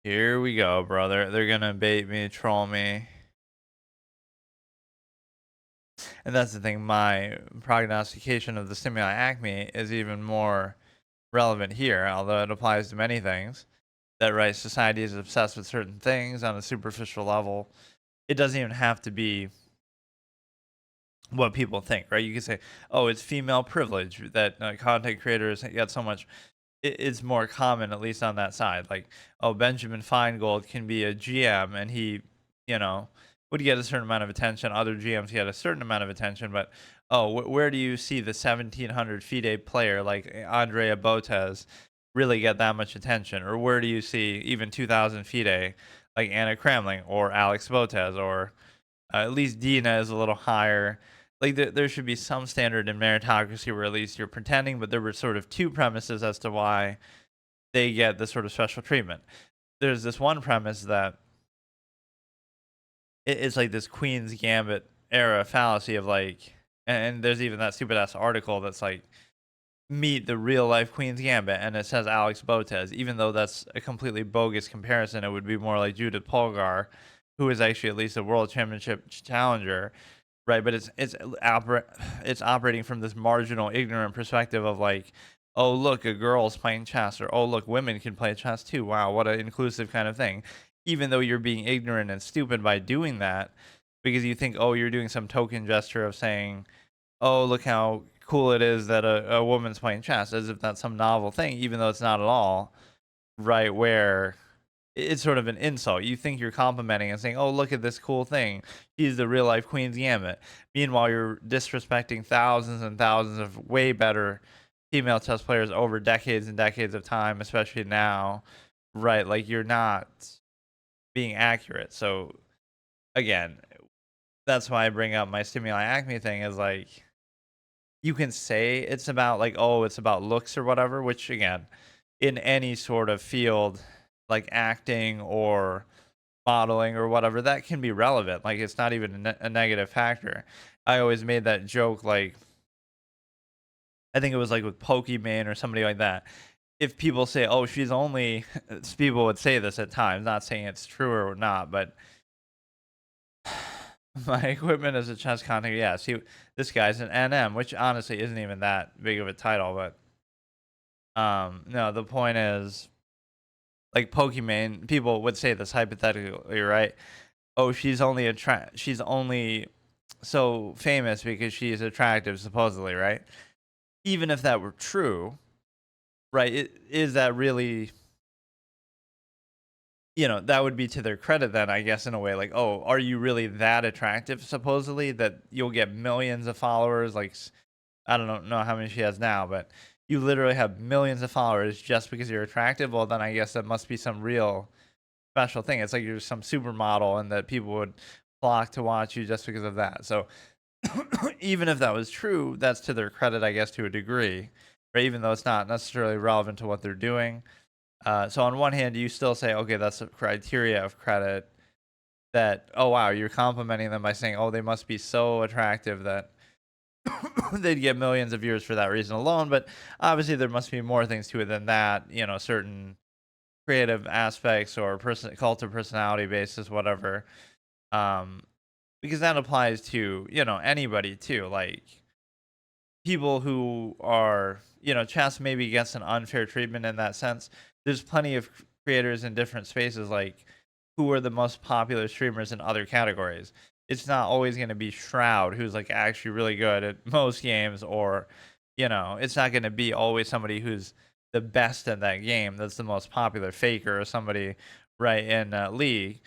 Here we go, brother. They're gonna bait me, troll me. And that's the thing, my prognostication of the stimuli acme is even more relevant here, although it applies to many things. That right, society is obsessed with certain things on a superficial level. It doesn't even have to be what people think, right? You can say, oh, it's female privilege that content creators get so much. It's more common, at least on that side. Like, oh, Benjamin Feingold can be a GM and he, you know, would get a certain amount of attention. Other GMs get a certain amount of attention. But, oh, where do you see the 1700 FIDE player like Andrea Botez really get that much attention? Or where do you see even 2000 FIDE like Anna Kramling or Alex Botez or at least Dina is a little higher. Like there should be some standard in meritocracy where at least you're pretending, but there were sort of two premises as to why they get this sort of special treatment. There's this one premise that it's like this Queen's Gambit era fallacy of like, and there's even that stupid ass article that's like, meet the real life Queen's Gambit, and it says Alex Botez, even though that's a completely bogus comparison. It would be more like Judith Polgar, who is actually at least a world championship challenger. Right, but it's operating from this marginal, ignorant perspective of like, oh look, a girl's playing chess, or oh look, women can play chess too. Wow, what an inclusive kind of thing. Even though you're being ignorant and stupid by doing that, because you think, oh, you're doing some token gesture of saying, oh, look how cool it is that a woman's playing chess, as if that's some novel thing, even though it's not at all. Right, where it's sort of an insult. You think you're complimenting and saying, "Oh, look at this cool thing. She's the real life Queen's Gambit." Meanwhile, you're disrespecting thousands and thousands of way better female chess players over decades and decades of time, especially now. Right? Like you're not being accurate. So again, that's why I bring up my stimuli acme thing is like you can say it's about like, oh, it's about looks or whatever, which again, in any sort of field like acting or modeling or whatever, that can be relevant. Like it's not even a negative factor. I always made that joke, like I think it was like with Pokimane or somebody like that. If people say, "Oh, she's only," people would say this at times. Not saying it's true or not, but my equipment as a chess content, yeah. See, this guy's an NM, which honestly isn't even that big of a title, but no. The point is, like Pokimane, people would say this hypothetically, right? Oh, she's only so famous because she is attractive, supposedly, right? Even if that were true, right? Is that really, that would be to their credit then, I guess, in a way. Like, oh, are you really that attractive, supposedly, that you'll get millions of followers? Like, I don't know how many she has now, but you literally have millions of followers just because you're attractive. Well, then I guess that must be some real special thing. It's like you're some supermodel and that people would flock to watch you just because of that. So even if that was true, that's to their credit, I guess, to a degree, right? Even though it's not necessarily relevant to what they're doing. So on one hand, you still say, okay, that's a criteria of credit that, oh wow, you're complimenting them by saying, oh, they must be so attractive that they'd get millions of views for that reason alone. But obviously, there must be more things to it than that. Certain creative aspects or cult of personality basis, whatever. Um, because that applies to anybody too, like people who are chess maybe gets an unfair treatment in that sense. There's plenty of creators in different spaces, like who are the most popular streamers in other categories. It's not always going to be Shroud, who's like actually really good at most games, or it's not going to be always somebody who's the best at that game that's the most popular, Faker or somebody right in League.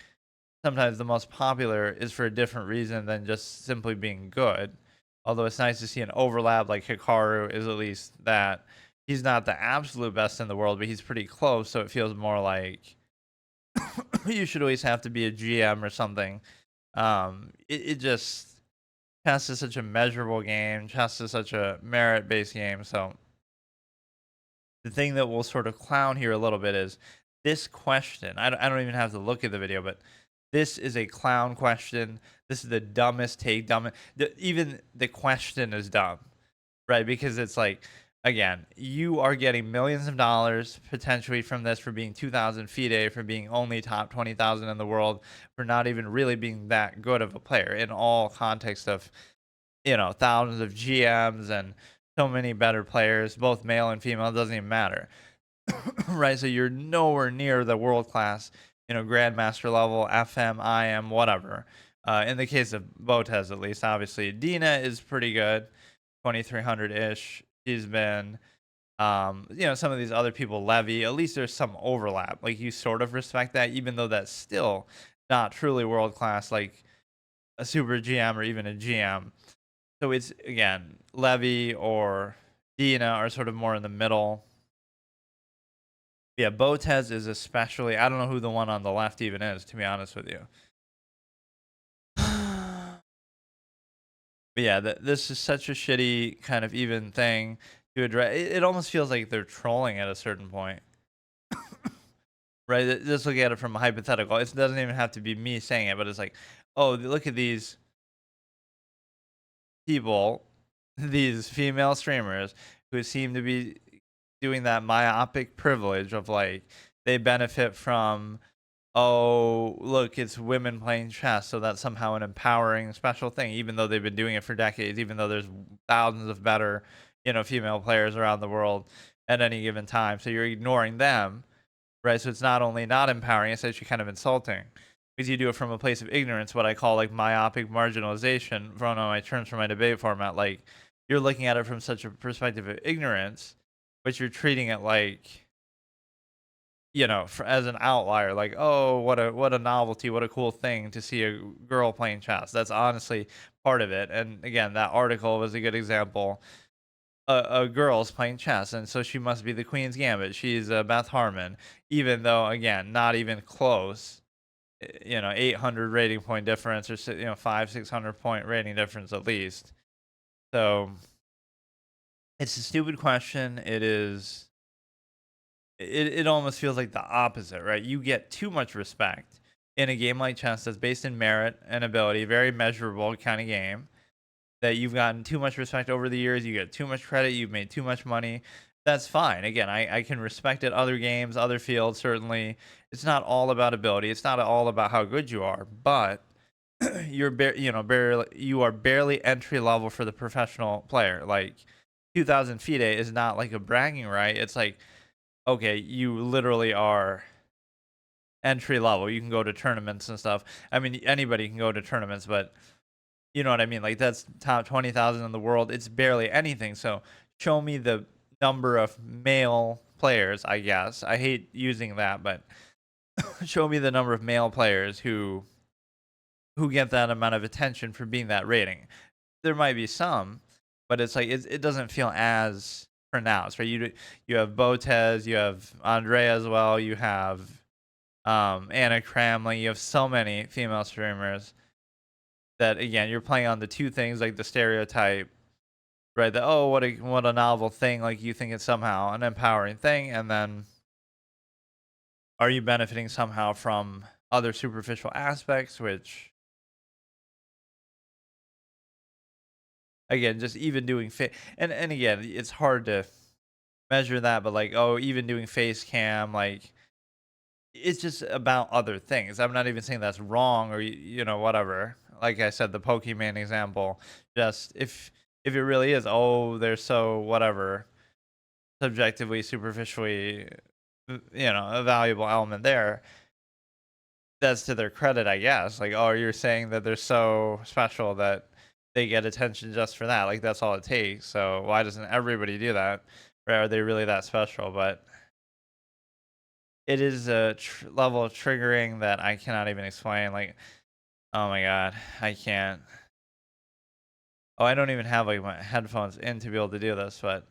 Sometimes the most popular is for a different reason than just simply being good. Although it's nice to see an overlap, like Hikaru is at least that. He's not the absolute best in the world, but he's pretty close, so it feels more like you should always have to be a GM or something. It just chess is such a measurable game. Chess is such a merit-based game. So the thing that we'll sort of clown here a little bit is this question. I don't even have to look at the video, but this is a clown question. This is the dumbest take. Even the question is dumb, right? Because it's like, again, you are getting millions of dollars potentially from this for being 2,000 FIDE, for being only top 20,000 in the world, for not even really being that good of a player in all context of, thousands of GMs and so many better players, both male and female, it doesn't even matter. Right? So you're nowhere near the world class, grandmaster level, FM, IM, whatever. In the case of Botez, at least, obviously, Dina is pretty good, 2,300 ish. She's been, some of these other people, Levy, at least there's some overlap. Like you sort of respect that, even though that's still not truly world class, like a super GM or even a GM. So it's, again, Levy or Dina are sort of more in the middle. Yeah, Botez is especially, I don't know who the one on the left even is, to be honest with you. But yeah, this is such a shitty kind of even thing to address. It almost feels like they're trolling at a certain point, right? Just look at it from a hypothetical. It doesn't even have to be me saying it, but it's like, oh, look at these people, these female streamers who seem to be doing that myopic privilege of like they benefit from, oh, look, it's women playing chess, so that's somehow an empowering special thing, even though they've been doing it for decades, even though there's thousands of better, female players around the world at any given time. So you're ignoring them, right? So it's not only not empowering, it's actually kind of insulting because you do it from a place of ignorance, what I call like myopic marginalization, for one of my terms for my debate format. Like you're looking at it from such a perspective of ignorance, but you're treating it like, as an outlier, like, oh, what a novelty, what a cool thing to see a girl playing chess. That's honestly part of it. And again, that article was a good example. A girl's playing chess, and so she must be the Queen's Gambit. She's Beth Harmon, even though again, not even close. 800 rating point difference, or 500-600 point rating difference at least. So it's a stupid question. It is. It almost feels like the opposite, right? You get too much respect in a game like chess that's based in merit and ability, very measurable kind of game, that you've gotten too much respect over the years, you get too much credit, you've made too much money. That's fine. Again, I can respect it other games, other fields, certainly. It's not all about ability. It's not all about how good you are, but barely, you are barely entry level for the professional player. Like 2000 FIDE is not like a bragging right. It's like, okay, you literally are entry level. You can go to tournaments and stuff. I mean, anybody can go to tournaments, but you know what I mean? Like that's top 20,000 in the world. It's barely anything. So show me the number of male players, I guess. I hate using that, but show me the number of male players who get that amount of attention for being that rating. There might be some, but it's like it doesn't feel as pronounced, right? You have Botez, you have Andrea as well, you have Anna Cramley, you have so many female streamers that again you're playing on the two things, like the stereotype, right? That, oh, what a novel thing, like you think it's somehow an empowering thing, and then are you benefiting somehow from other superficial aspects, which again, just even doing and again, it's hard to measure that, but like, oh, even doing face cam, like it's just about other things. I'm not even saying that's wrong or whatever. Like I said, the Pokemon example, just if it really is, oh, they're so whatever, subjectively, superficially, a valuable element there. That's to their credit, I guess. Like, oh, you're saying that they're so special that they get attention just for that. Like that's all it takes. So why doesn't everybody do that? Or are they really that special? But it is a level of triggering that I cannot even explain. Like, oh my god, I can't. Oh, I don't even have like my headphones in to be able to do this, but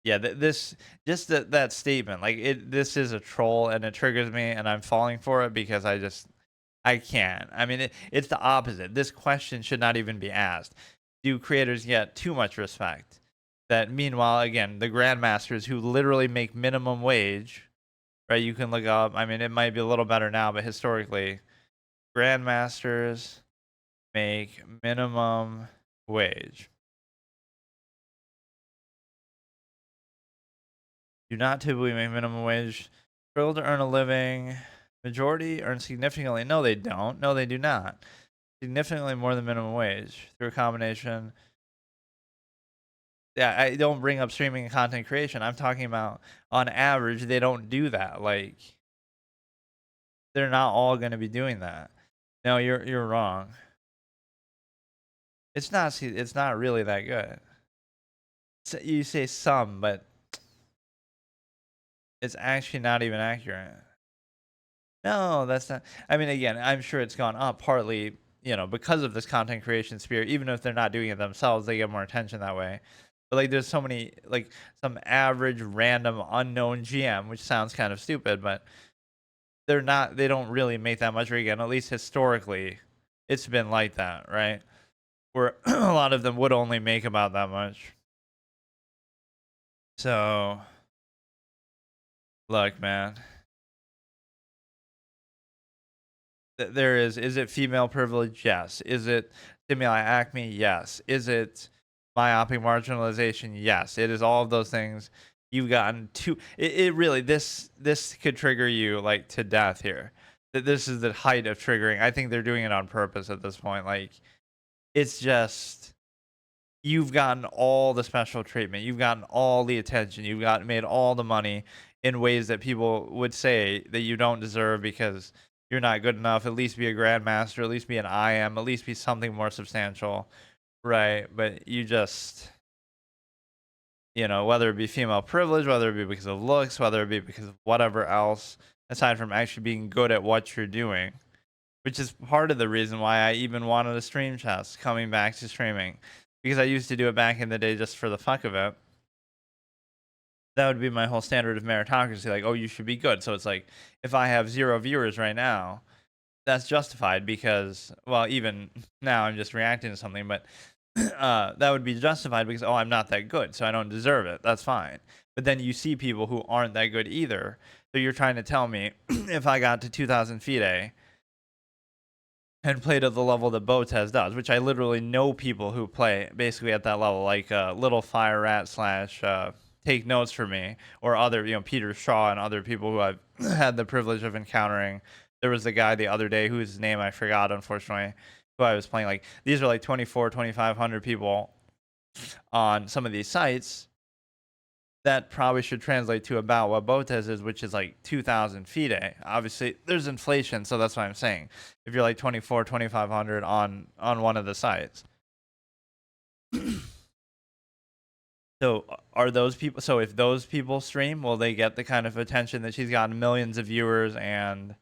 yeah, this just that statement, like this is a troll and it triggers me and I'm falling for it because I can't. I mean, it's the opposite. This question should not even be asked. Do creators get too much respect? That meanwhile, again, the grandmasters who literally make minimum wage, right? You can look up. I mean, it might be a little better now, but historically, grandmasters make minimum wage. Do not typically make minimum wage. Struggle to earn a living. Majority earn significantly. No, they don't. No, they do not. Significantly more than minimum wage through a combination. Yeah, I don't bring up streaming and content creation. I'm talking about on average, they don't do that. Like, they're not all going to be doing that. No, you're wrong. It's not really that good. So you say some, but it's actually not even accurate. No, that's not. I mean, again, I'm sure it's gone up partly, because of this content creation sphere. Even if they're not doing it themselves, they get more attention that way. But like, there's so many, like, some average random unknown GM, which sounds kind of stupid, but they're not. They don't really make that much. Or again, at least historically, it's been like that, right? Where a lot of them would only make about that much. So, look, man. There is it female privilege? Yes. Is it stimuli acme? Yes. Is it myopic marginalization? Yes. It is all of those things. You've gotten too it really this could trigger you like to death here. This is the height of triggering. I think they're doing it on purpose at this point. Like, it's just you've gotten all the special treatment. You've gotten all the attention. You've got made all the money in ways that people would say that you don't deserve because you're not good enough. At least be a grandmaster. At least be an IM. At least be something more substantial, right? But you just, whether it be female privilege, whether it be because of looks, whether it be because of whatever else, aside from actually being good at what you're doing, which is part of the reason why I even wanted a stream chest coming back to streaming, because I used to do it back in the day just for the fuck of it. That would be my whole standard of meritocracy. Like, oh, you should be good. So it's like, if I have 0 viewers right now, that's justified because, well, even now I'm just reacting to something, but that would be justified because, oh, I'm not that good, so I don't deserve it. That's fine. But then you see people who aren't that good either. So you're trying to tell me if I got to 2,000 FIDE and played at the level that Botez does, which I literally know people who play basically at that level, like Little Fire Rat slash Take Notes for Me, or other, Peter Shaw and other people who I've had the privilege of encountering. There was the guy the other day whose name I forgot, unfortunately, who I was playing. Like, these are like 2,500 people on some of these sites. That probably should translate to about what Botez is, which is like 2,000 FIDE. Obviously, there's inflation, so that's what I'm saying. If you're like 2,500 on one of the sites. So are those people? So if those people stream, will they get the kind of attention that she's gotten millions of viewers? And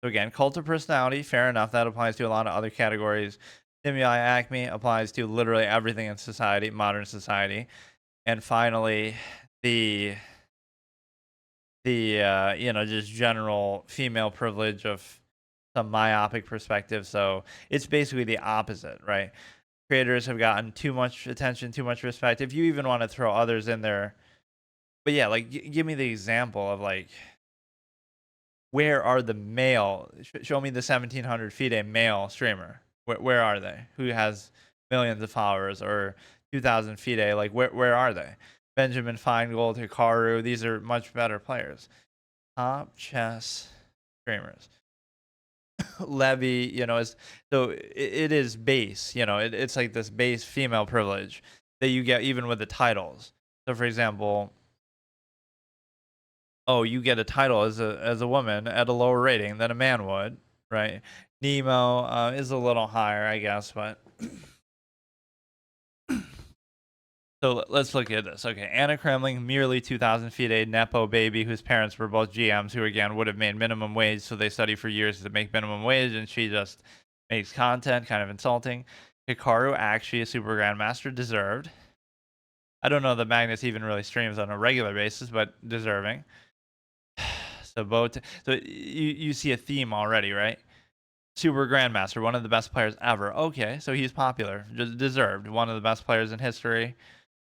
so again, cult of personality, fair enough. That applies to a lot of other categories. Stimuli acme applies to literally everything in society, modern society. And finally, the just general female privilege of some myopic perspective. So it's basically the opposite, right? Creators have gotten too much attention, too much respect. If you even want to throw others in there, but yeah, like give me the example of like where are the male? Show me the 1,700 FIDE male streamer. Where are they? Who has millions of followers or 2,000 FIDE? Like where are they? Benjamin Feingold, Hikaru. These are much better players. Top chess streamers. Levy, is so it is base, it's like this base female privilege that you get even with the titles. So for example, oh, you get a title as a woman at a lower rating than a man would, right? Nemo is a little higher, I guess, but so let's look at this. Okay, Anna Kremling, merely 2,000 FIDE, Nepo baby, whose parents were both GMs, who again would have made minimum wage, so they study for years to make minimum wage, and she just makes content, kind of insulting. Hikaru, actually a super grandmaster, deserved. I don't know that Magnus even really streams on a regular basis, but deserving. So you see a theme already, right? Super grandmaster, one of the best players ever. Okay, so he's popular, just deserved, one of the best players in history.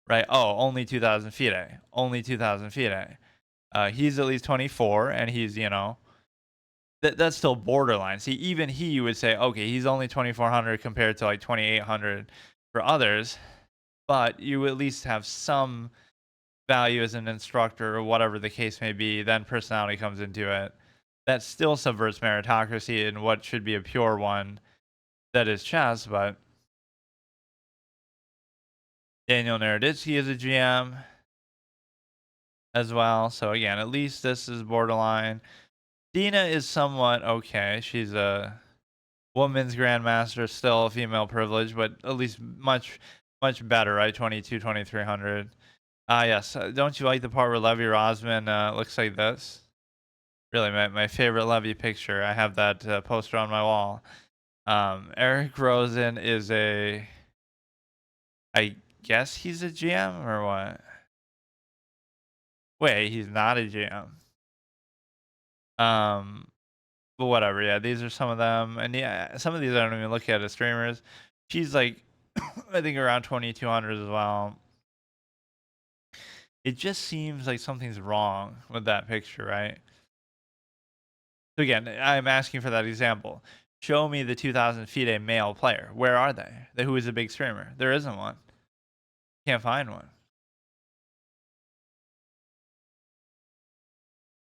Right. Oh, only 2,000 FIDE. Only 2,000 FIDE. He's at least 24, and he's, that's still borderline. See, even he would say, okay, he's only 2,400 compared to like 2,800 for others, but you at least have some value as an instructor or whatever the case may be, then personality comes into it. That still subverts meritocracy in what should be a pure one that is chess, but Daniel Naroditsky is a GM as well. So again, at least this is borderline. Dina is somewhat okay. She's a woman's grandmaster, still a female privilege, but at least much better, right? 22, 2300. Yes. Don't you like the part where Levy Rosman looks like this? Really, my favorite Levy picture. I have that poster on my wall. Eric Rosen is I guess he's a GM or what? Wait, he's not a GM. Um, but whatever. Yeah, these are some of them, and yeah, some of these I don't even look at as streamers. She's like, I think around 2200 as well. It just seems like something's wrong with that picture, right? So again, I'm asking for that example. Show me the 2000 FIDE male player. Where are they? Who is a big streamer? There isn't one. Can't find one.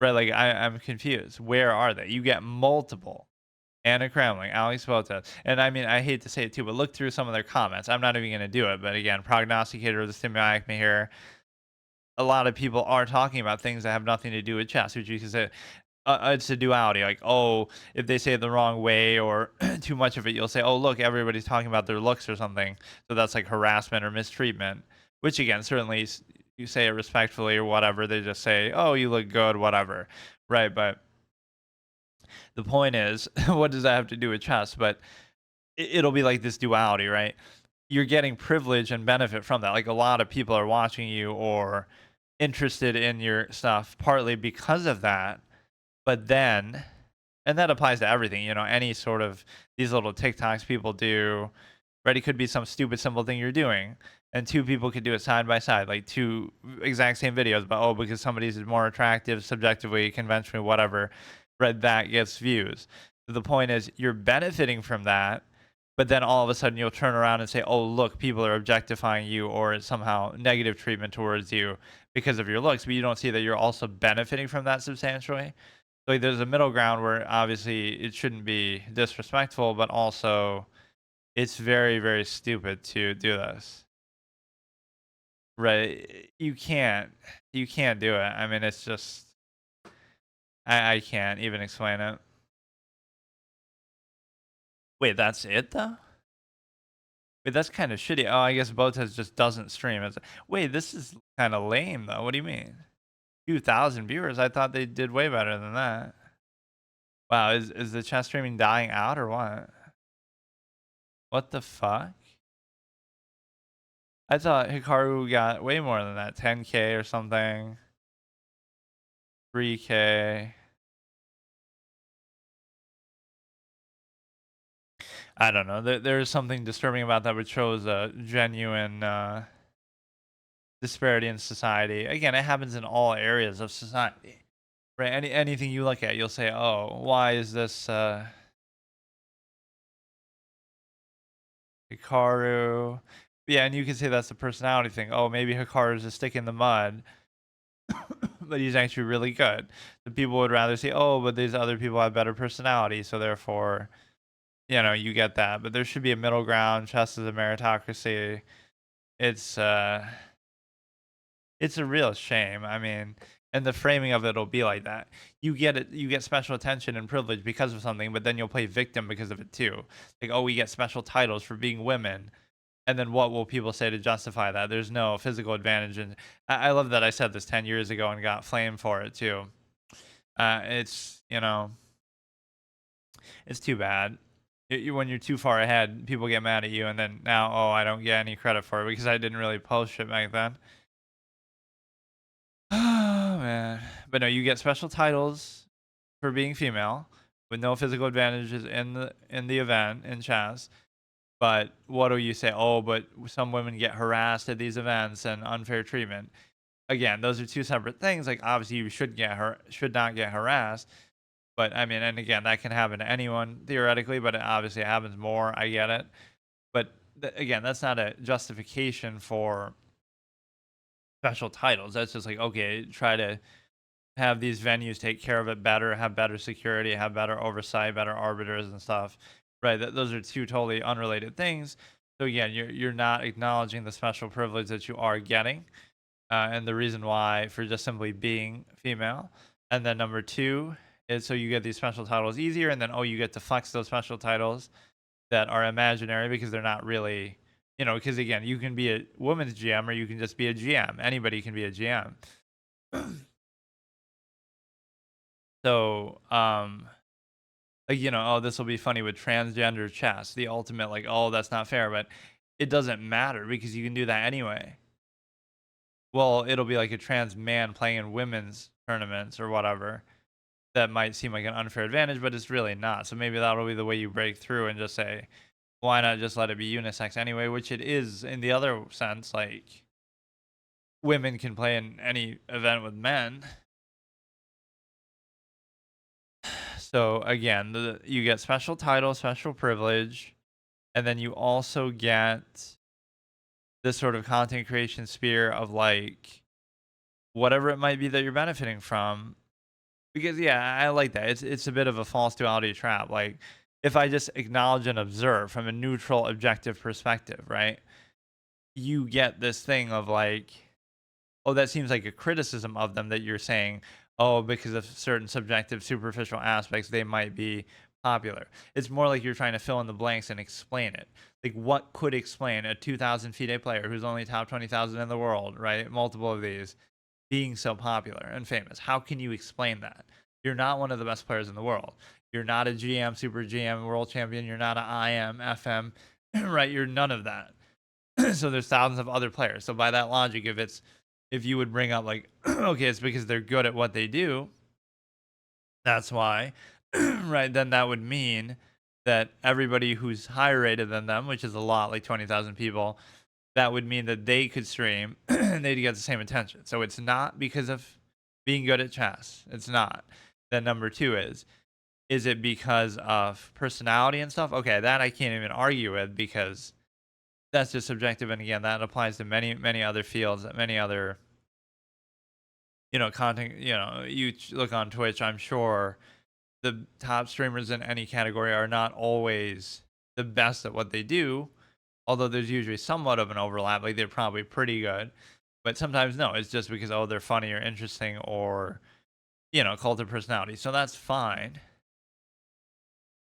Right? Like I'm confused. Where are they? You get multiple. Anna Kramling, Alex Botez. And I mean, I hate to say it too, but look through some of their comments. I'm not even going to do it. But again, prognosticator of the stimulac me here. A lot of people are talking about things that have nothing to do with chess, which you can say it's a duality. Like, oh, if they say it the wrong way or too much of it, you'll say, oh, look, everybody's talking about their looks or something. So that's like harassment or mistreatment, which again, certainly you say it respectfully or whatever. They just say, oh, you look good, whatever. Right. But the point is, what does that have to do with chess? But it'll be like this duality, right? You're getting privilege and benefit from that. Like a lot of people are watching you or interested in your stuff partly because of that. But then, and that applies to everything, any sort of these little TikToks people do, right? It could be some stupid, simple thing you're doing. And two people could do it side by side, like two exact same videos, but oh, because somebody's more attractive, subjectively, conventionally, whatever, right? That gets views. The point is, you're benefiting from that, but then all of a sudden you'll turn around and say, oh, look, people are objectifying you or it's somehow negative treatment towards you because of your looks, but you don't see that you're also benefiting from that substantially. Like there's a middle ground where obviously it shouldn't be disrespectful, but also it's very, very stupid to do this. Right? You can't do it. I mean, it's just I can't even explain it. Wait, that's it though? Wait, that's kind of shitty. Oh, I guess Botez just doesn't stream. Wait, this is kind of lame though. What do you mean? 2,000 viewers? I thought they did way better than that. Wow, is the chess streaming dying out or what? What the fuck? I thought Hikaru got way more than that, 10K or something, 3K. I don't know. There's something disturbing about that, which shows a genuine disparity in society. Again, it happens in all areas of society, right? Anything you look at, you'll say, "Oh, why is this Hikaru?" Yeah, and you can say that's the personality thing. Oh, maybe Hikaru's a stick in the mud, but he's actually really good. The people would rather say, "Oh, but these other people have better personality, so therefore." You get that, but there should be a middle ground. Chess is a meritocracy. It's uh, it's a real shame. I mean, and the framing of it will be like that. You get it. You get special attention and privilege because of something, but then you'll play victim because of it too. Like, oh, we get special titles for being women, and then what will people say to justify that? There's no physical advantage, and I love that I said this 10 years ago and got flamed for it too. It's it's too bad. When you're too far ahead, people get mad at you, and then now, oh, I don't get any credit for it because I didn't really post shit back then. Oh man, but no, you get special titles for being female with no physical advantages in the event in chess. But what do you say? Oh, but some women get harassed at these events and unfair treatment. Again, those are two separate things. Like obviously, you should not get harassed. But I mean, and again, that can happen to anyone theoretically, but obviously it happens more. I get it. But again, that's not a justification for special titles. That's just like, okay, try to have these venues take care of it better, have better security, have better oversight, better arbiters and stuff. Right. Those are two totally unrelated things. So again, you're not acknowledging the special privilege that you are getting, and the reason why for just simply being female. And then number two is so you get these special titles easier, and then you get to flex those special titles that are imaginary because they're not really, because again, you can be a woman's GM or you can just be a GM. Anybody can be a GM. So, like, this will be funny with transgender chess, the ultimate, like, oh, that's not fair, but it doesn't matter because you can do that anyway. Well, it'll be like a trans man playing in women's tournaments or whatever. That might seem like an unfair advantage, but it's really not. So maybe that'll be the way you break through and just say, why not just let it be unisex anyway? Which it is in the other sense, like women can play in any event with men. So again, you get special title, special privilege, and then you also get this sort of content creation sphere of like whatever it might be that you're benefiting from. Because yeah, I like that. It's a bit of a false duality trap. Like if I just acknowledge and observe from a neutral, objective perspective, right? You get this thing of like, oh, that seems like a criticism of them that you're saying, oh, because of certain subjective, superficial aspects, they might be popular. It's more like you're trying to fill in the blanks and explain it. Like, what could explain a 2,000 FIDE player who's only top 20,000 in the world, right? Multiple of these being so popular and famous? How can you explain that? You're not one of the best players in the world. You're not a GM, super GM, world champion. You're not an IM, FM, right? You're none of that. So there's thousands of other players. So by that logic, if you would bring up like, okay, it's because they're good at what they do, that's why, right? Then that would mean that everybody who's higher rated than them, which is a lot, like 20,000 people, that would mean that they could stream and they'd get the same attention. So it's not because of being good at chess. It's not. Then number two is it because of personality and stuff? Okay, that I can't even argue with because that's just subjective. And again, that applies to many, many other fields, many other, content. Look on Twitch, I'm sure the top streamers in any category are not always the best at what they do, although there's usually somewhat of an overlap. Like they're probably pretty good, but sometimes no, it's just because, oh, they're funny or interesting or, cult of personality. So that's fine,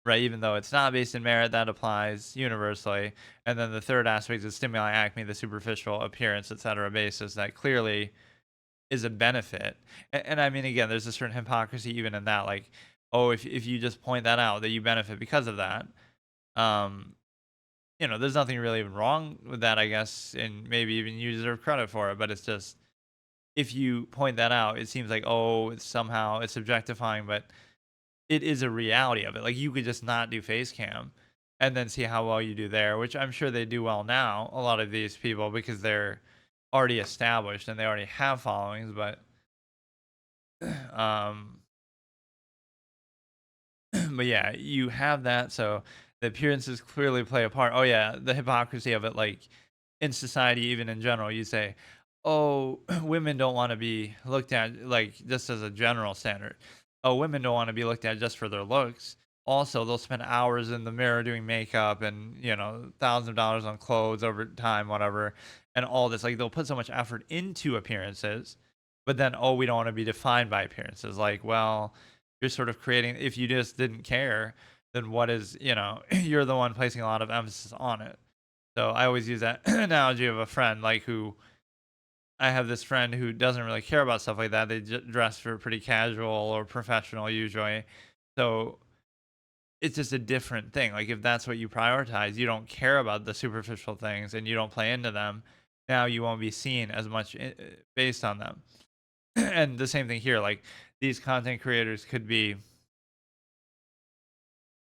right? Even though it's not based in merit, that applies universally. And then the third aspect is stimuli, acme, the superficial appearance, etc. basis that clearly is a benefit. And I mean, again, there's a certain hypocrisy even in that. Like, oh, if you just point that out that you benefit because of that, um, there's nothing really wrong with that, I guess, and maybe even you deserve credit for it. But it's just if you point that out, it seems like, oh, somehow it's objectifying, but it is a reality of it. Like you could just not do face cam and then see how well you do there, which I'm sure they do well now, a lot of these people, because they're already established and they already have followings. But um but yeah, you have that. So the appearances clearly play a part. Oh yeah, the hypocrisy of it, like in society, even in general, you say, oh, women don't want to be looked at, like just as a general standard. Oh, women don't want to be looked at just for their looks. Also, they'll spend hours in the mirror doing makeup and, thousands of dollars on clothes over time, whatever, and all this. Like they'll put so much effort into appearances, but then, oh, we don't want to be defined by appearances. Like, well, you're sort of creating, if you just didn't care, then what is, you're the one placing a lot of emphasis on it. So I always use that analogy of a friend, like who I have this friend who doesn't really care about stuff like that. They dress for pretty casual or professional usually. So it's just a different thing. Like if that's what you prioritize, you don't care about the superficial things and you don't play into them. Now you won't be seen as much based on them. And the same thing here. Like these content creators could be,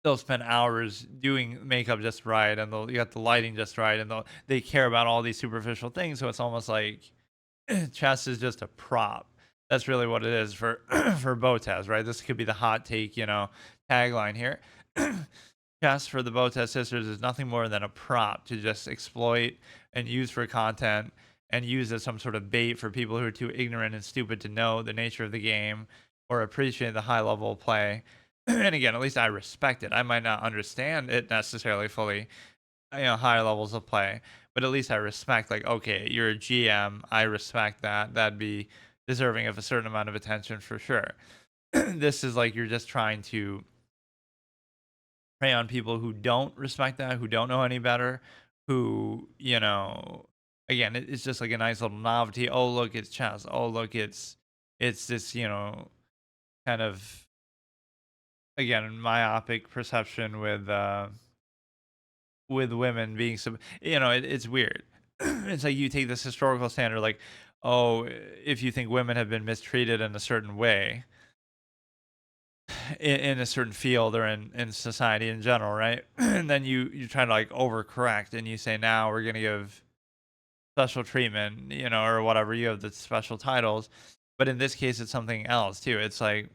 they'll spend hours doing makeup just right, and you got the lighting just right, and they care about all these superficial things. So it's almost like chess is just a prop. That's really what it is for for Botez, right? This could be the hot take, tagline here. Chess for the Botez sisters is nothing more than a prop to just exploit and use for content and used as some sort of bait for people who are too ignorant and stupid to know the nature of the game or appreciate the high level of play. And again, at least I respect it. I might not understand it necessarily fully, higher levels of play, but at least I respect, like, okay, you're a GM. I respect that. That'd be deserving of a certain amount of attention for sure. This is like you're just trying to prey on people who don't respect that, who don't know any better, who, again, it's just like a nice little novelty. Oh, look, it's chess. Oh, look, it's this, kind of, again, myopic perception with women being some, it's weird. It's like you take this historical standard, like, oh, if you think women have been mistreated in a certain way, in a certain field or in society in general, right? And then you try to like overcorrect and you say now we're gonna give special treatment, or whatever. You have the special titles, but in this case, it's something else too. It's like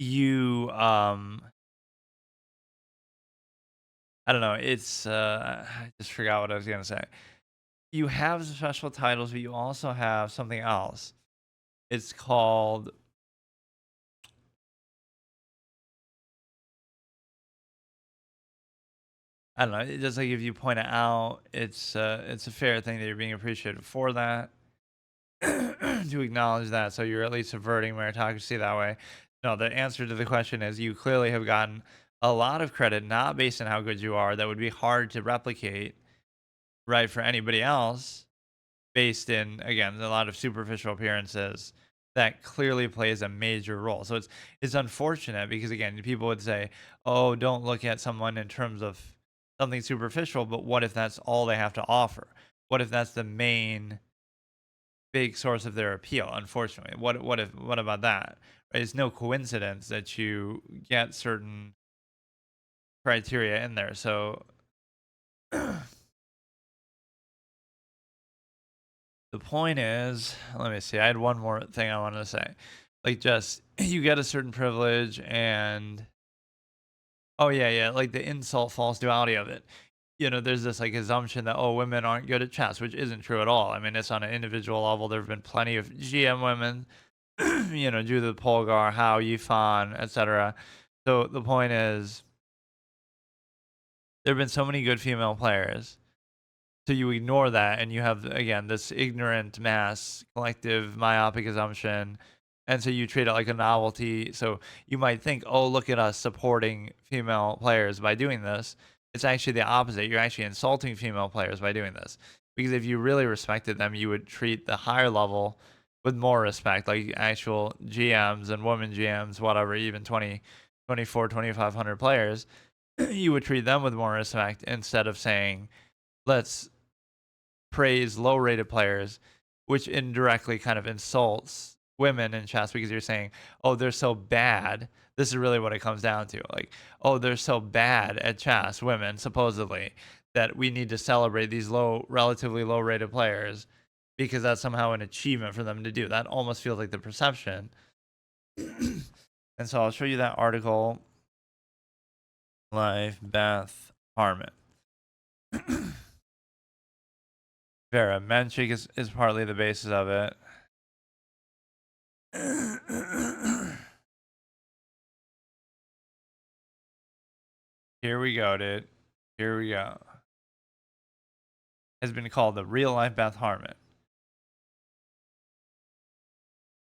you, I don't know. It's I just forgot what I was gonna say. You have the special titles, but you also have something else. It's called, I don't know. It's just like if you point it out, it's a fair thing that you're being appreciated for that. To acknowledge that, so you're at least subverting meritocracy that way. No, the answer to the question is you clearly have gotten a lot of credit, not based on how good you are. That would be hard to replicate, right, for anybody else, based in, again, a lot of superficial appearances. That clearly plays a major role. So it's unfortunate because, again, people would say, "Oh, don't look at someone in terms of something superficial." But what if that's all they have to offer? What if that's the main big source of their appeal? Unfortunately, what about that? Right? It's no coincidence that you get certain criteria in there. So the point is, let me see. I had one more thing I wanted to say. Like, just you get a certain privilege, and oh yeah, yeah, like the insult false duality of it. There's this like assumption that, oh, women aren't good at chess, which isn't true at all. I mean, it's on an individual level. There have been plenty of GM women, Judith Polgar, Hao Yifan, etc. So the point is, there have been so many good female players. So you ignore that, and you have, again, this ignorant mass collective myopic assumption, and so you treat it like a novelty. So you might think, oh, look at us supporting female players by doing this. It's actually the opposite. You're actually insulting female players by doing this, because if you really respected them, you would treat the higher level with more respect, like actual GMs and women GMs, whatever, even 20, 24, 2,500 players. You would treat them with more respect instead of saying, let's praise low rated players, which indirectly kind of insults women in chess, because you're saying, oh, they're so bad. This is really what it comes down to. Like, oh, they're so bad at chess, women, supposedly, that we need to celebrate these relatively low rated players because that's somehow an achievement for them to do. That almost feels like the perception. And so I'll show you that article, Life Beth Harmon. Vera Menchik is partly the basis of it. Here we go, dude. Here we go. Has been called the real life Beth Harmon.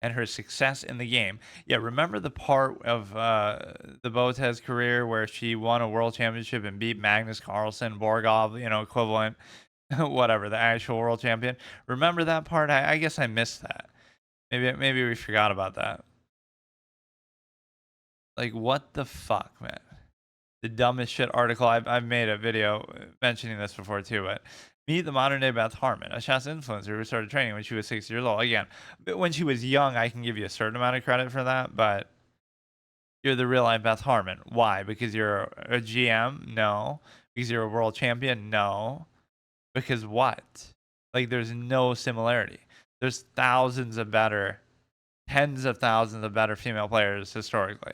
And her success in the game. Yeah, remember the part of the Botez career where she won a world championship and beat Magnus Carlsen, Borgov, equivalent, whatever, the actual world champion. Remember that part? I guess I missed that. Maybe we forgot about that. Like, what the fuck, man? The dumbest shit article. I've made a video mentioning this before too, but meet the modern day Beth Harmon, a chess influencer who started training when she was 6 years old. Again, when she was young, I can give you a certain amount of credit for that, but you're the real life Beth Harmon. Why? Because you're a GM? No. Because you're a world champion? No. Because what? Like, there's no similarity. There's thousands of better, tens of thousands of better female players historically.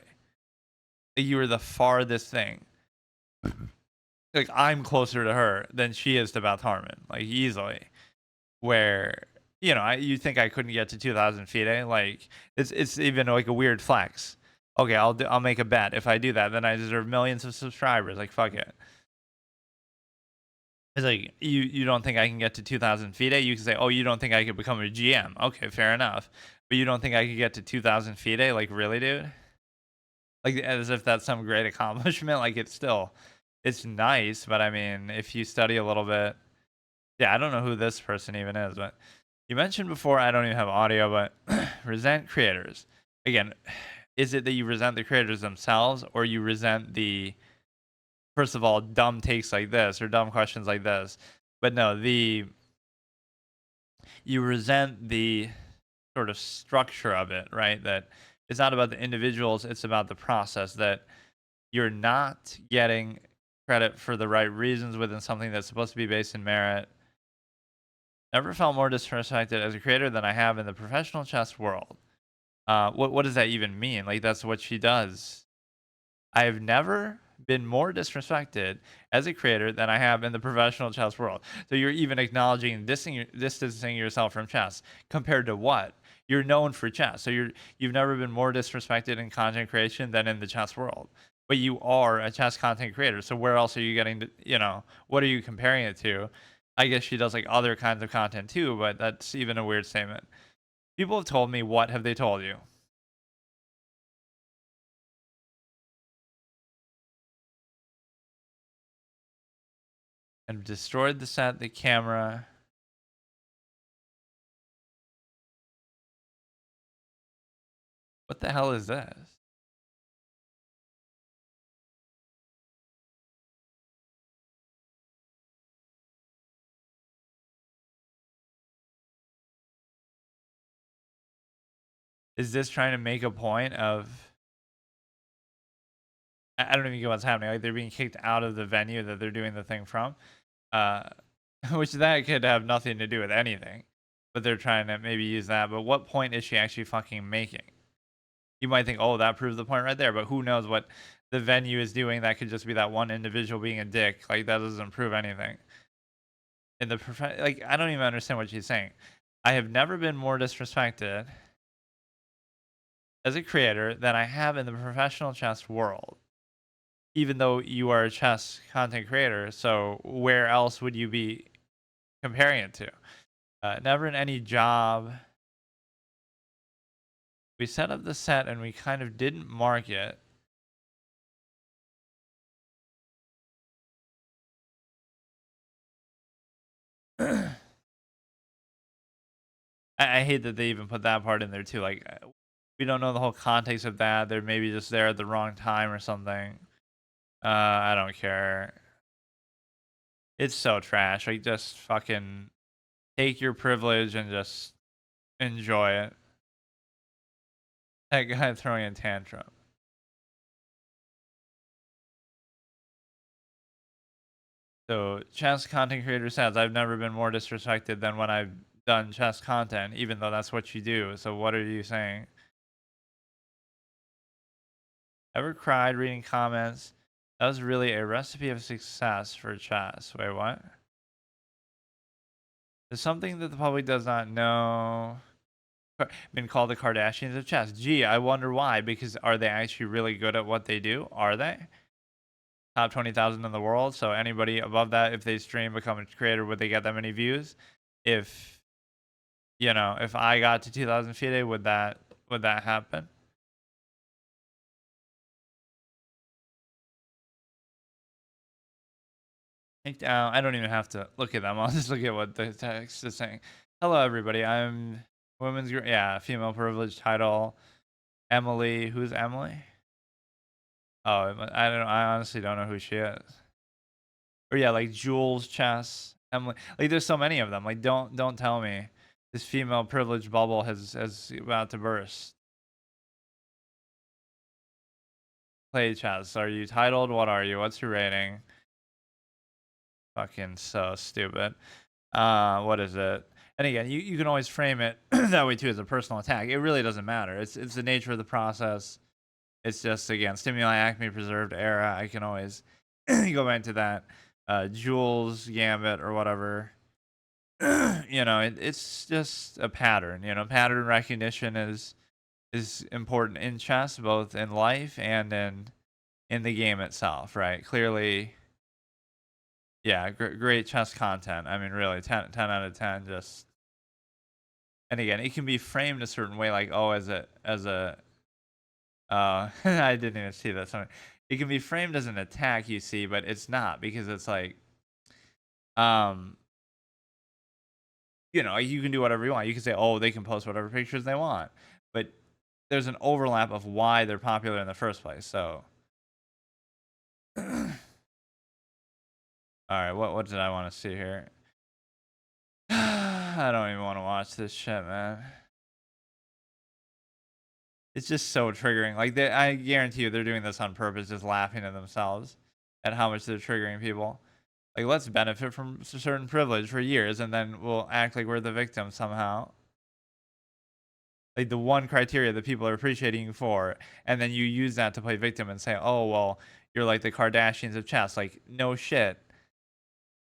You were the farthest thing like I'm closer to her than she is to Beth Harmon, like easily. Where you think I couldn't get to 2,000 feet? Like it's even like a weird flex. Okay, I'll make a bet. If I do that, then I deserve millions of subscribers. Like fuck it. It's like you don't think I can get to 2,000 feet? You can say, oh, you don't think I could become a GM? Okay, fair enough. But you don't think I could get to 2,000 feet? Like really, dude? Like as if that's some great accomplishment. Like it's nice, but I mean, if you study a little bit, yeah, I don't know who this person even is, but you mentioned before, I don't even have audio, but resent creators. Again, is it that you resent the creators themselves, or you resent the, first of all, dumb takes like this or dumb questions like this? But no, you resent the sort of structure of it, right? That it's not about the individuals, it's about the process, that you're not getting credit for the right reasons within something that's supposed to be based in merit. Never felt more disrespected as a creator than I have in the professional chess world. What does that even mean? Like that's what she does. I have never been more disrespected as a creator than I have in the professional chess world. So you're even acknowledging distancing yourself from chess compared to what? You're known for chess. So you've never been more disrespected in content creation than in the chess world. But you are a chess content creator. So where else are you getting what are you comparing it to? I guess she does like other kinds of content too, but that's even a weird statement. People have told me, what have they told you? And destroyed the set, the camera. What the hell is this? Is this trying to make a point of, I don't even get what's happening. Like they're being kicked out of the venue that they're doing the thing from, uh, which that could have nothing to do with anything, but they're trying to maybe use that. But what point is she actually fucking making? You might think, oh, that proves the point right there, but who knows what the venue is doing? That could just be that one individual being a dick. Like that doesn't prove anything. In the like, I don't even understand what she's saying. I have never been more disrespected as a creator than I have in the professional chess world. Even though you are a chess content creator, so where else would you be comparing it to? Never in any job. We set up the set and we kind of didn't mark it. I hate that they even put that part in there too. Like, we don't know the whole context of that. They're maybe just there at the wrong time or something. I don't care. It's so trash. Like, just fucking take your privilege and just enjoy it. That guy throwing a tantrum. So, chess content creator says, I've never been more disrespected than when I've done chess content, even though that's what you do. So, what are you saying? Ever cried reading comments? That was really a recipe of success for chess. Wait, what? There's something that the public does not know. Been called the Kardashians of chess. Gee, I wonder why. Because are they actually really good at what they do? Are they? Top 20,000 in the world. So anybody above that, if they stream, become a creator, would they get that many views? If if I got to 2,000 feet, would that happen? I don't even have to look at them. I'll just look at what the text is saying. Hello, everybody. I'm female privilege title. Emily. Who's Emily? Oh, I don't. I honestly don't know who she is. Or yeah, like Jules Chess. Emily. Like there's so many of them. Like don't tell me this female privilege bubble has about to burst. Play chess. Are you titled? What are you? What's your rating? Fucking so stupid. What is it? And again, you can always frame it that way too, as a personal attack. It really doesn't matter. It's the nature of the process. It's just, again, stimuli, acme, preserved era. I can always go back to that. Jules Gambit or whatever. It's just a pattern. Pattern recognition is important in chess, both in life and in the game itself, right? Clearly, yeah, great chess content. I mean, really, 10 out of 10. Just and again, it can be framed a certain way, like oh, as a I didn't even see that. Sorry. It can be framed as an attack, you see, but it's not because it's like um you can do whatever you want. You can say, oh, they can post whatever pictures they want, but there's an overlap of why they're popular in the first place. So, all right, what did I want to see here? I don't even want to watch this shit, man. It's just so triggering. Like, I guarantee you, they're doing this on purpose, just laughing at themselves at how much they're triggering people. Like, let's benefit from certain privilege for years, and then we'll act like we're the victim somehow. Like the one criteria that people are appreciating you for, and then you use that to play victim and say, "Oh, well, you're like the Kardashians of chess." Like, no shit.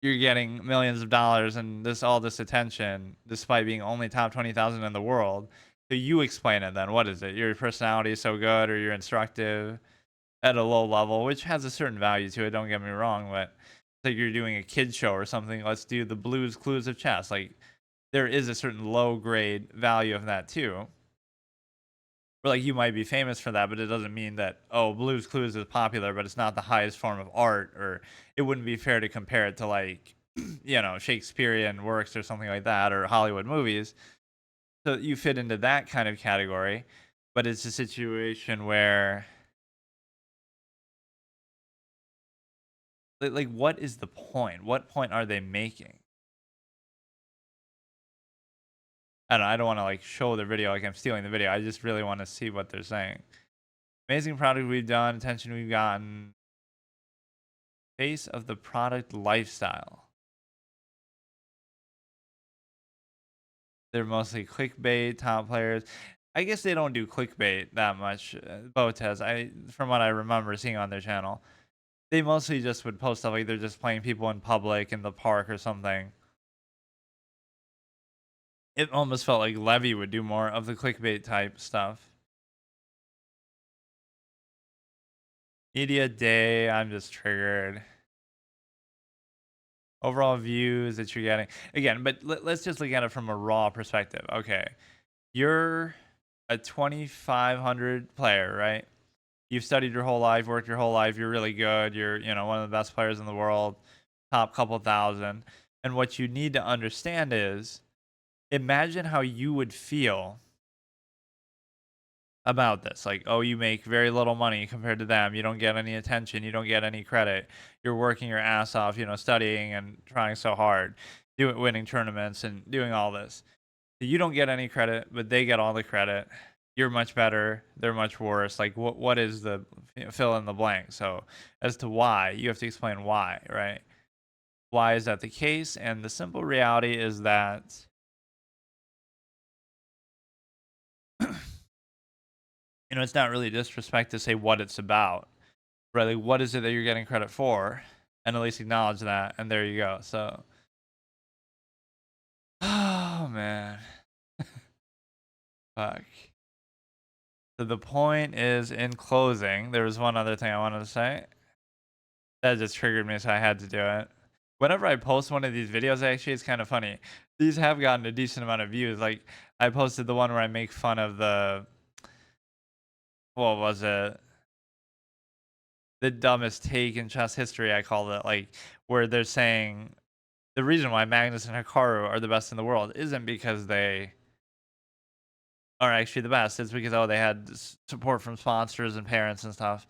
You're getting millions of dollars and this attention despite being only top 20,000 in the world. So you explain it then. What is it? Your personality is so good or you're instructive at a low level, which has a certain value to it, don't get me wrong, but it's like you're doing a kid show or something. Let's do the Blues Clues of chess. Like there is a certain low grade value of that too. Or like you might be famous for that, but it doesn't mean that oh, Blue's Clues is popular, but it's not the highest form of art, or it wouldn't be fair to compare it to like Shakespearean works or something like that, or Hollywood movies. So you fit into that kind of category, but it's a situation where like what is the point? What point are they making? I don't want to like show the video like I'm stealing the video. I just really want to see what they're saying. Amazing product we've done, attention we've gotten, face of the product lifestyle. They're mostly clickbait top players. I guess they don't do clickbait that much. Botez, from what I remember seeing on their channel, they mostly just would post stuff like they're just playing people in public in the park or something. It almost felt like Levy would do more of the clickbait type stuff. Media day, I'm just triggered. Overall views that you're getting again, but let's just look at it from a raw perspective. Okay, you're a 2,500 player, right? You've studied your whole life, worked your whole life. You're really good. You're one of the best players in the world, top couple thousand. And what you need to understand is, imagine how you would feel about this. Like, oh, you make very little money compared to them. You don't get any attention. You don't get any credit. You're working your ass off, studying and trying so hard, winning tournaments and doing all this. You don't get any credit, but they get all the credit. You're much better. They're much worse. Like, what is the fill in the blank? So, as to why, you have to explain why, right? Why is that the case? And the simple reality is that it's not really disrespect to say what it's about, right? Like, what is it that you're getting credit for? And at least acknowledge that. And there you go. So, oh man, fuck. So the point is, in closing, there was one other thing I wanted to say. That just triggered me, so I had to do it. Whenever I post one of these videos, actually, it's kind of funny. These have gotten a decent amount of views. Like, I posted the one where I make fun of what was it? The dumbest take in chess history, I called it. Like, where they're saying the reason why Magnus and Hikaru are the best in the world isn't because they are actually the best. It's because, oh, they had support from sponsors and parents and stuff.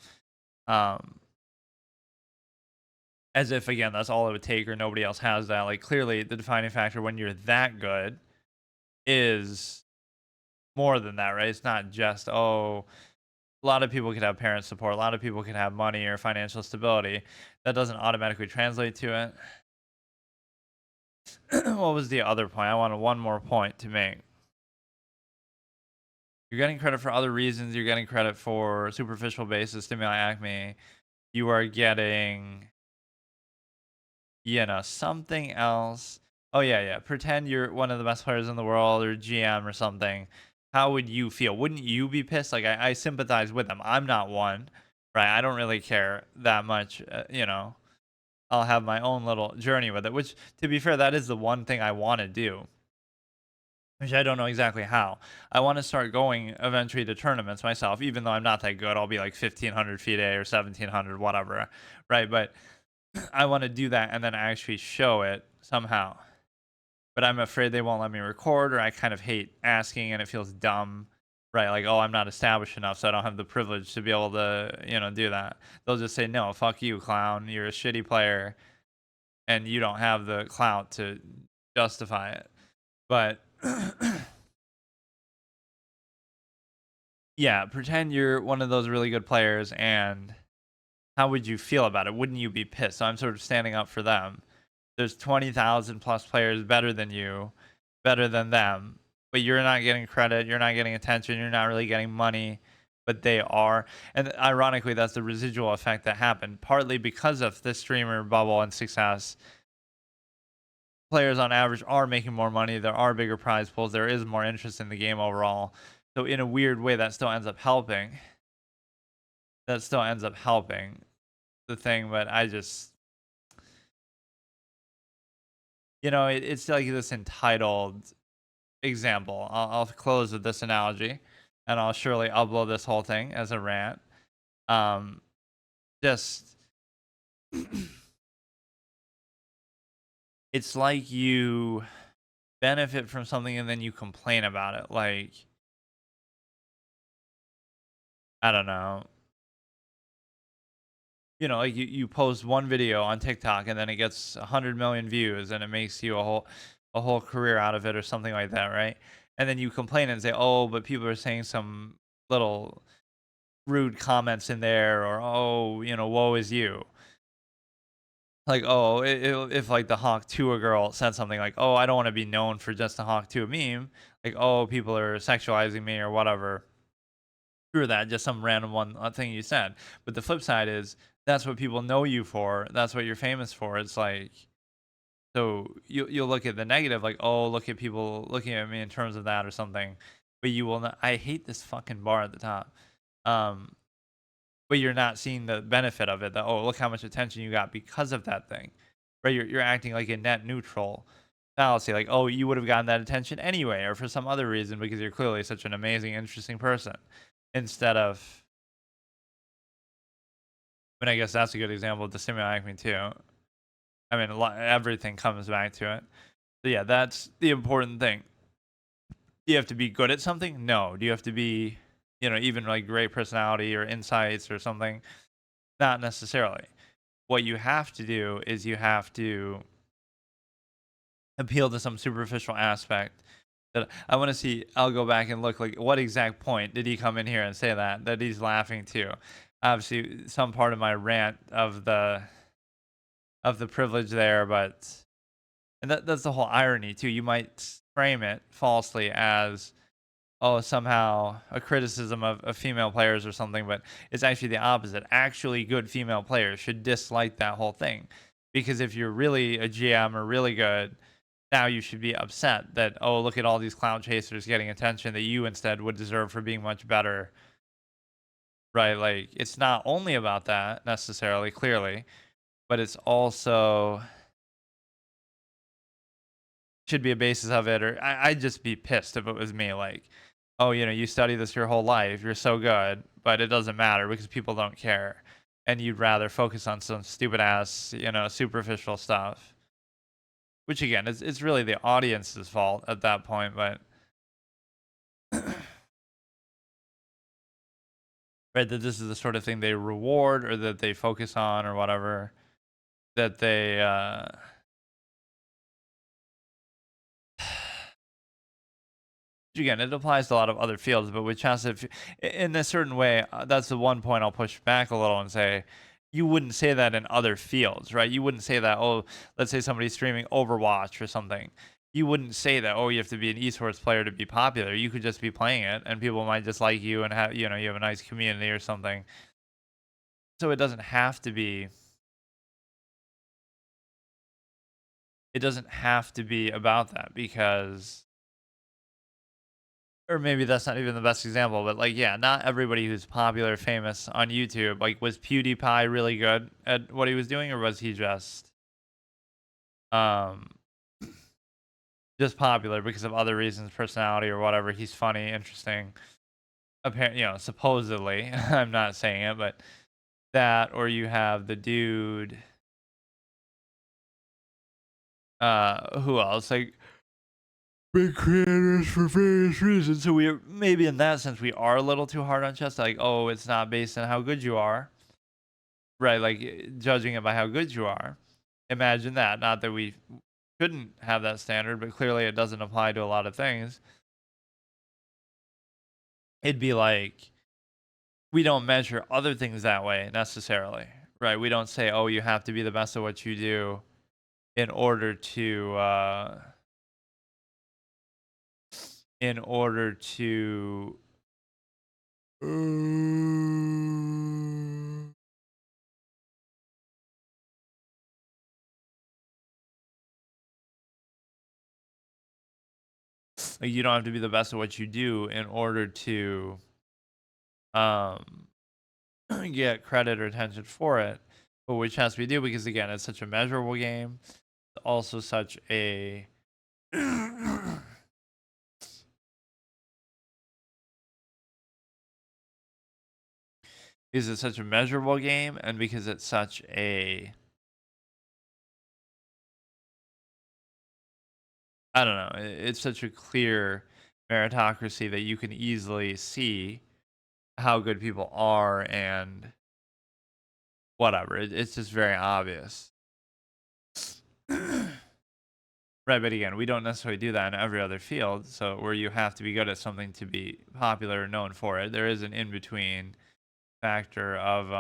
As if, again, that's all it would take or nobody else has that. Like, clearly, the defining factor when you're that good is more than that, right? It's not just, oh, a lot of people could have parent support. A lot of people can have money or financial stability. That doesn't automatically translate to it. What was the other point? I wanted one more point to make. You're getting credit for other reasons. You're getting credit for superficial basis, stimuli, acme. You are getting something else. Oh yeah, yeah. Pretend you're one of the best players in the world or GM or something. How would you feel? Wouldn't you be pissed? Like I sympathize with them. I'm not one, right? I don't really care that much. I'll have my own little journey with it. Which, to be fair, that is the one thing I want to do. Which I don't know exactly how. I want to start going eventually to tournaments myself, even though I'm not that good. I'll be like 1,500 feet A or 1,700, whatever, right? But I want to do that and then actually show it somehow. But I'm afraid they won't let me record, or I kind of hate asking and it feels dumb, right? Like, oh, I'm not established enough, so I don't have the privilege to be able to, do that. They'll just say, no, fuck you, clown. You're a shitty player and you don't have the clout to justify it. But yeah, pretend you're one of those really good players, and how would you feel about it? Wouldn't you be pissed? So I'm sort of standing up for them. There's 20,000 plus players better than you, better than them, but you're not getting credit, you're not getting attention, you're not really getting money, but they are. And ironically, that's the residual effect that happened, partly because of the streamer bubble and success. Players on average are making more money, there are bigger prize pools, there is more interest in the game overall. So in a weird way, that still ends up helping. That still ends up helping the thing, but I just, it's like this entitled example. I'll close with this analogy, and I'll surely upload this whole thing as a rant. Um, just it's like you benefit from something and then you complain about it. Like, I don't know. Like you post one video on TikTok and then it gets 100 million views and it makes you a whole career out of it or something like that, right? And then you complain and say, "Oh, but people are saying some little rude comments in there," or, "Oh, woe is you." Like, oh, if like the Hawk Tuah girl said something like, "Oh, I don't want to be known for just a Hawk Tuah meme," like, "Oh, people are sexualizing me," or whatever. Screw that, just some random one thing you said. But the flip side is that's what people know you for. That's what you're famous for. It's like, so you'll look at the negative, like, "Oh, look at people looking at me in terms of that," or something. But you will not. I hate this fucking bar at the top. Um, but you're not seeing the benefit of it. That, oh, look how much attention you got because of that thing, right? You're acting like a net neutral fallacy, like, oh, you would have gotten that attention anyway, or for some other reason because you're clearly such an amazing, interesting person. Instead of, I mean, I guess that's a good example of the simulacrum too. I mean, everything comes back to it. So yeah, that's the important thing. Do you have to be good at something? No. Do you have to be, even like great personality or insights or something? Not necessarily. What you have to do is you have to appeal to some superficial aspect that I want to see. I'll go back and look, like, what exact point did he come in here and say that he's laughing to? Obviously, some part of my rant of the privilege there, but and that's the whole irony too. You might frame it falsely as, oh, somehow a criticism of female players or something, but it's actually the opposite. Actually, good female players should dislike that whole thing, because if you're really a GM or really good, now you should be upset that, oh, look at all these clown chasers getting attention that you instead would deserve for being much better, right? Like, it's not only about that necessarily, clearly, but it's also should be a basis of it. Or I'd just be pissed if it was me, like, oh, you study this your whole life, you're so good, but it doesn't matter because people don't care, and you'd rather focus on some stupid ass, superficial stuff. Which again, it's really the audience's fault at that point, but right, that this is the sort of thing they reward or that they focus on or whatever, that they again, it applies to a lot of other fields, but with chess, if in a certain way, that's the one point I'll push back a little and say, you wouldn't say that in other fields, right? You wouldn't say that, oh, let's say somebody's streaming Overwatch or something. You wouldn't say that, oh, you have to be an esports player to be popular. You could just be playing it, and people might just like you and have, you have a nice community or something. So it doesn't have to be it doesn't have to be about that because or maybe that's not even the best example, but like, yeah, not everybody who's popular, famous on YouTube, like, was PewDiePie really good at what he was doing, or was he um, just popular because of other reasons, personality or whatever? He's funny, interesting. Apparently, supposedly, I'm not saying it, but that, or you have the dude, who else? Like, big creators for various reasons. So we are maybe in that sense we are a little too hard on chess. Like, oh, it's not based on how good you are, right? Like judging it by how good you are. Imagine that. Not that we couldn't have that standard, but clearly it doesn't apply to a lot of things. It'd be like we don't measure other things that way necessarily, right? We don't say, oh, you have to be the best at what you do in order to in order to like you don't have to be the best at what you do in order to um get credit or attention for it, but which has to be do because again it's such a measurable game. It's also such a because it's such a measurable game and because it's such a I don't know, it's such a clear meritocracy that you can easily see how good people are and whatever. It's just very obvious. Right, but again, we don't necessarily do that in every other field. So where you have to be good at something to be popular or known for it, there is an in between factor of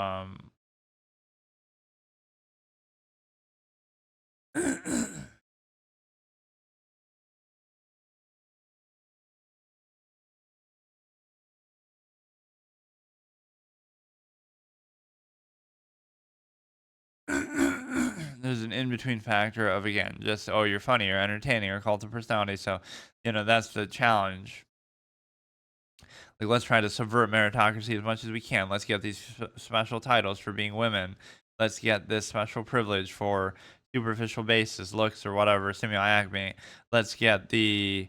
there's an in between factor of again just oh you're funny or entertaining or cult of personality. So that's the challenge. Like, let's try to subvert meritocracy as much as we can. Let's get these special titles for being women. Let's get this special privilege for superficial basis, looks, or whatever, stimuli acme. Let's get the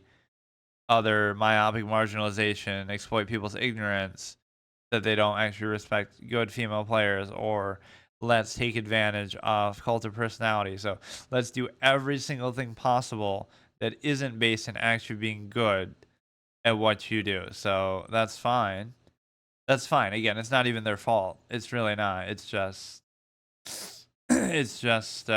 other myopic marginalization, exploit people's ignorance, that they don't actually respect good female players, or let's take advantage of cult of personality. So let's do every single thing possible that isn't based in actually being good at what you do. So that's fine. That's fine. Again, it's not even their fault. It's really not. It's just it's just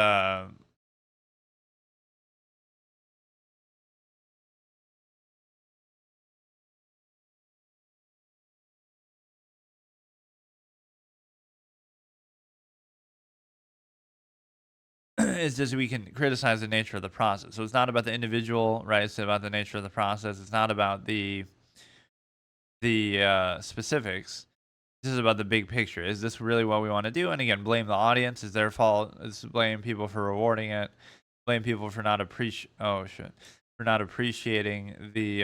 it's just we can criticize the nature of the process. So it's not about the individual, right? It's about the nature of the process. It's not about the specifics. This is about the big picture. Is this really what we want to do? And again, blame the audience. Is their fault. It's blame people for rewarding it. Blame people for not for not appreciating the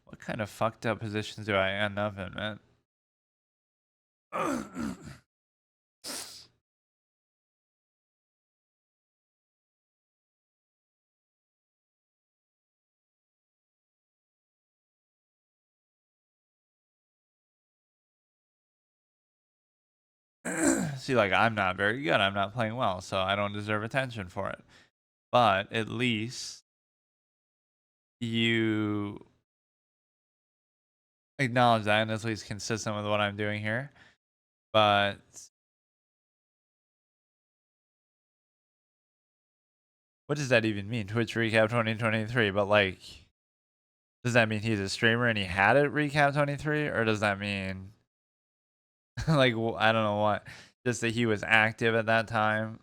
what kind of fucked up positions do I end up in, man? See, like, I'm not very good. I'm not playing well, so I don't deserve attention for it. But at least you acknowledge that, and at least consistent with what I'm doing here. But what does that even mean? Twitch recap 2023. But like, does that mean he's a streamer and he had it recap 23, or does that mean like I don't know what? Just that he was active at that time.